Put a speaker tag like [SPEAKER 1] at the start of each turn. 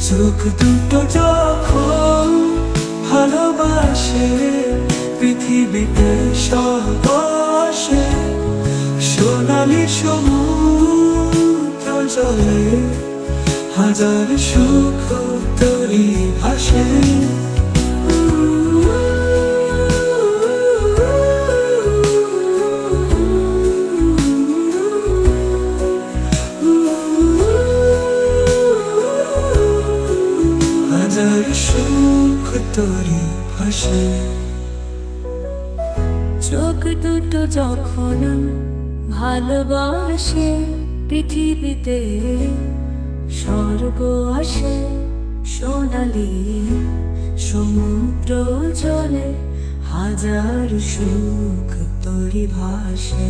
[SPEAKER 1] চোখ দুটো যখন ভালোবাসে, পৃথিবীতে সহবাসে, সোনালি সমুদ্র জলে হাজার সুখ তরি ভাসে। হাজার সুখ তরি ভাসে।
[SPEAKER 2] চোখ দুটো যখন ভালোবাসে, পৃথিবীতে স্বর্গ আসে, সোনালি সমুদ্র জলে হাজার সুখ তরি ভাসে।